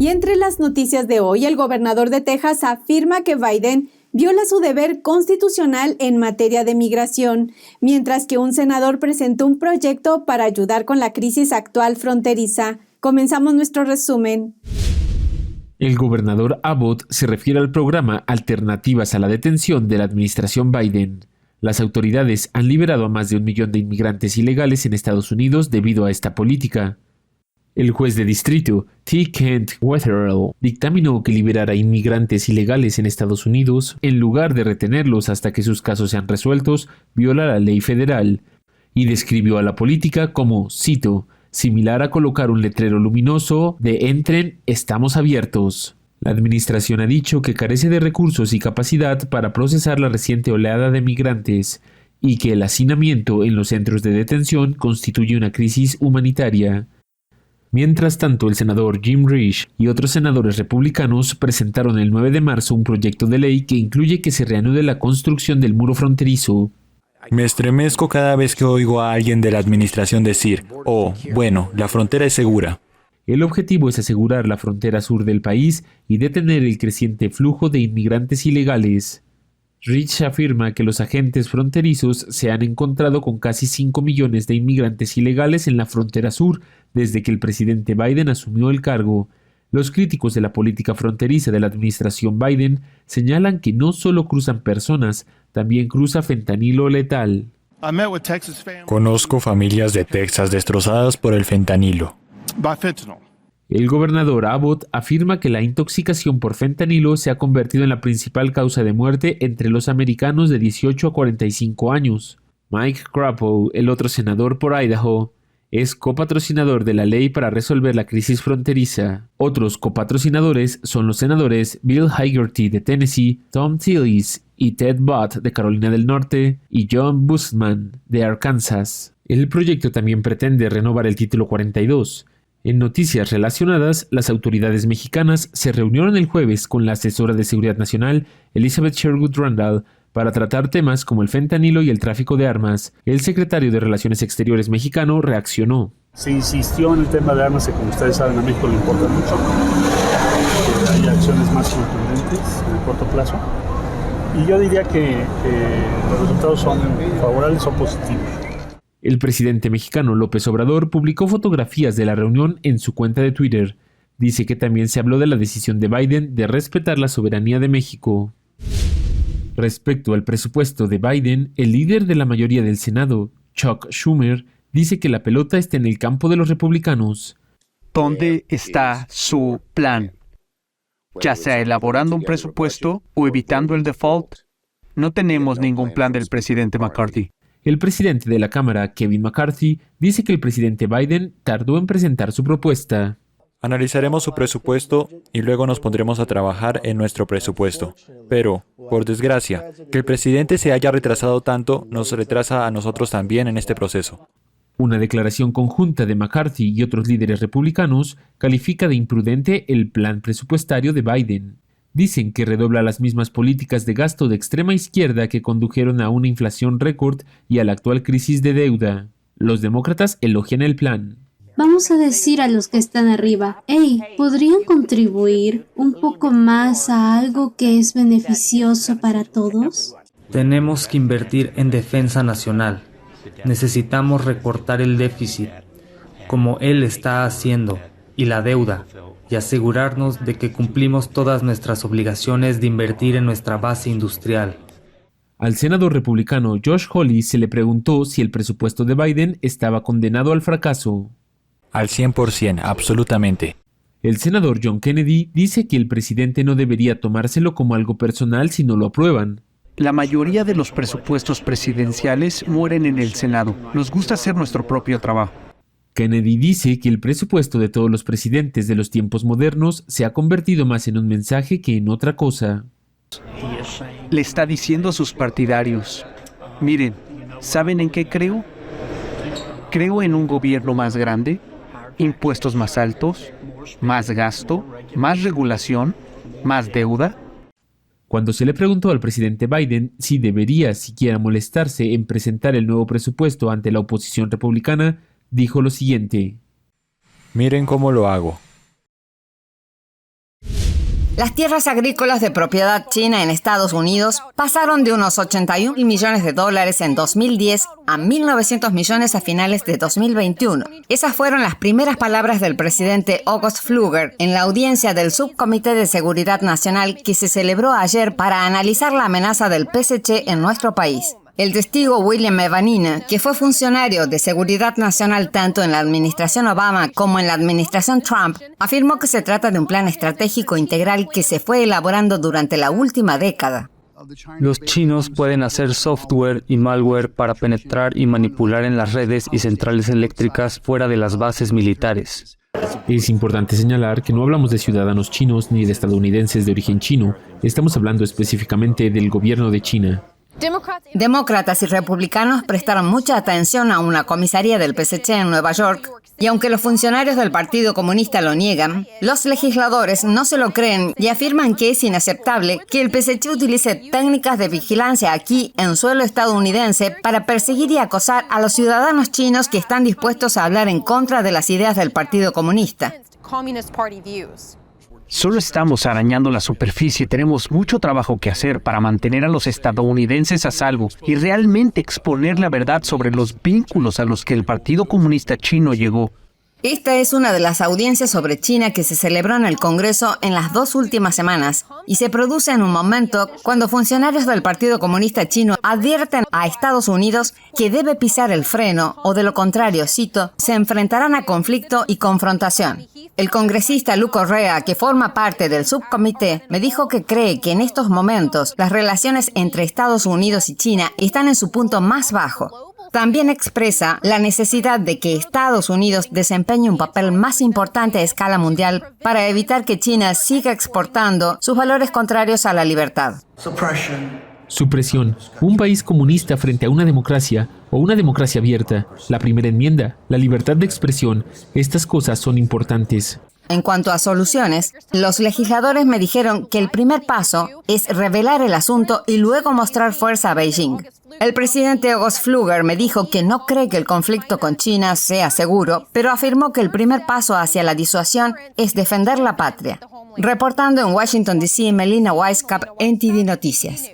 Y entre las noticias de hoy, el gobernador de Texas afirma que Biden viola su deber constitucional en materia de migración, mientras que un senador presentó un proyecto para ayudar con la crisis actual fronteriza. Comenzamos nuestro resumen. El gobernador Abbott se refiere al programa Alternativas a la Detención de la administración Biden. Las autoridades han liberado a más de 1 millón de inmigrantes ilegales en Estados Unidos debido a esta política. El juez de distrito, T. Kent Wetherell, dictaminó que liberar a inmigrantes ilegales en Estados Unidos, en lugar de retenerlos hasta que sus casos sean resueltos, viola la ley federal, y describió a la política como, cito, similar a colocar un letrero luminoso de "Entren, estamos abiertos". La administración ha dicho que carece de recursos y capacidad para procesar la reciente oleada de migrantes y que el hacinamiento en los centros de detención constituye una crisis humanitaria. Mientras tanto, el senador Jim Risch y otros senadores republicanos presentaron el 9 de marzo un proyecto de ley que incluye que se reanude la construcción del muro fronterizo. Me estremezco cada vez que oigo a alguien de la administración decir, bueno, la frontera es segura. El objetivo es asegurar la frontera sur del país y detener el creciente flujo de inmigrantes ilegales. Rich afirma que los agentes fronterizos se han encontrado con casi 5 millones de inmigrantes ilegales en la frontera sur desde que el presidente Biden asumió el cargo. Los críticos de la política fronteriza de la administración Biden señalan que no solo cruzan personas, también cruza fentanilo letal. Conozco familias de Texas destrozadas por el fentanilo. El gobernador Abbott afirma que la intoxicación por fentanilo se ha convertido en la principal causa de muerte entre los americanos de 18 a 45 años. Mike Crapo, el otro senador por Idaho, es copatrocinador de la ley para resolver la crisis fronteriza. Otros copatrocinadores son los senadores Bill Hagerty de Tennessee, Tom Tillis y Ted Budd de Carolina del Norte y John Busman de Arkansas. El proyecto también pretende renovar el Título 42. En noticias relacionadas, las autoridades mexicanas se reunieron el jueves con la asesora de Seguridad Nacional, Elizabeth Sherwood Randall, para tratar temas como el fentanilo y el tráfico de armas. El secretario de Relaciones Exteriores mexicano reaccionó. Se insistió en el tema de armas, que como ustedes saben a México le importa mucho, que haya acciones más contundentes en el corto plazo. Y yo diría que los resultados son favorables o positivos. El presidente mexicano López Obrador publicó fotografías de la reunión en su cuenta de Twitter. Dice que también se habló de la decisión de Biden de respetar la soberanía de México. Respecto al presupuesto de Biden, el líder de la mayoría del Senado, Chuck Schumer, dice que la pelota está en el campo de los republicanos. ¿Dónde está su plan? Ya sea elaborando un presupuesto o evitando el default, no tenemos ningún plan del presidente McCarthy. El presidente de la Cámara, Kevin McCarthy, dice que el presidente Biden tardó en presentar su propuesta. Analizaremos su presupuesto y luego nos pondremos a trabajar en nuestro presupuesto. Pero, por desgracia, que el presidente se haya retrasado tanto nos retrasa a nosotros también en este proceso. Una declaración conjunta de McCarthy y otros líderes republicanos califica de imprudente el plan presupuestario de Biden. Dicen que redobla las mismas políticas de gasto de extrema izquierda que condujeron a una inflación récord y a la actual crisis de deuda. Los demócratas elogian el plan. Vamos a decir a los que están arriba, hey, ¿podrían contribuir un poco más a algo que es beneficioso para todos? Tenemos que invertir en defensa nacional. Necesitamos recortar el déficit, como él está haciendo, y la deuda, y asegurarnos de que cumplimos todas nuestras obligaciones de invertir en nuestra base industrial. Al senador republicano Josh Hawley se le preguntó si el presupuesto de Biden estaba condenado al fracaso. Al 100%, absolutamente. El senador John Kennedy dice que el presidente no debería tomárselo como algo personal si no lo aprueban. La mayoría de los presupuestos presidenciales mueren en el Senado. Nos gusta hacer nuestro propio trabajo. Kennedy dice que el presupuesto de todos los presidentes de los tiempos modernos se ha convertido más en un mensaje que en otra cosa. Le está diciendo a sus partidarios, miren, ¿saben en qué creo? Creo en un gobierno más grande, impuestos más altos, más gasto, más regulación, más deuda. Cuando se le preguntó al presidente Biden si debería siquiera molestarse en presentar el nuevo presupuesto ante la oposición republicana, dijo lo siguiente: Miren cómo lo hago. Las tierras agrícolas de propiedad china en Estados Unidos pasaron de unos 81 millones de dólares en 2010 a 1.900 millones a finales de 2021. Esas fueron las primeras palabras del presidente August Pfluger en la audiencia del Subcomité de Seguridad Nacional que se celebró ayer para analizar la amenaza del PSC en nuestro país. El testigo William Evanina, que fue funcionario de seguridad nacional tanto en la administración Obama como en la administración Trump, afirmó que se trata de un plan estratégico integral que se fue elaborando durante la última década. Los chinos pueden hacer software y malware para penetrar y manipular en las redes y centrales eléctricas fuera de las bases militares. Es importante señalar que no hablamos de ciudadanos chinos ni de estadounidenses de origen chino, estamos hablando específicamente del gobierno de China. Demócratas y republicanos prestaron mucha atención a una comisaría del PSC en Nueva York, y aunque los funcionarios del Partido Comunista lo niegan, los legisladores no se lo creen y afirman que es inaceptable que el PSC utilice técnicas de vigilancia aquí en suelo estadounidense para perseguir y acosar a los ciudadanos chinos que están dispuestos a hablar en contra de las ideas del Partido Comunista. Solo estamos arañando la superficie. Tenemos mucho trabajo que hacer para mantener a los estadounidenses a salvo y realmente exponer la verdad sobre los vínculos a los que el Partido Comunista Chino llegó. Esta es una de las audiencias sobre China que se celebró en el Congreso en las 2 últimas semanas y se produce en un momento cuando funcionarios del Partido Comunista Chino advierten a Estados Unidos que debe pisar el freno o de lo contrario, cito, se enfrentarán a conflicto y confrontación. El congresista Lou Correa, que forma parte del subcomité, me dijo que cree que en estos momentos las relaciones entre Estados Unidos y China están en su punto más bajo. También expresa la necesidad de que Estados Unidos desempeñe un papel más importante a escala mundial para evitar que China siga exportando sus valores contrarios a la libertad. Supresión. Un país comunista frente a una democracia o una democracia abierta. La primera enmienda, la libertad de expresión. Estas cosas son importantes. En cuanto a soluciones, los legisladores me dijeron que el primer paso es revelar el asunto y luego mostrar fuerza a Beijing. El presidente August Pfluger me dijo que no cree que el conflicto con China sea seguro, pero afirmó que el primer paso hacia la disuasión es defender la patria. Reportando en Washington, D.C., Melina Weisskopf, NTD Noticias.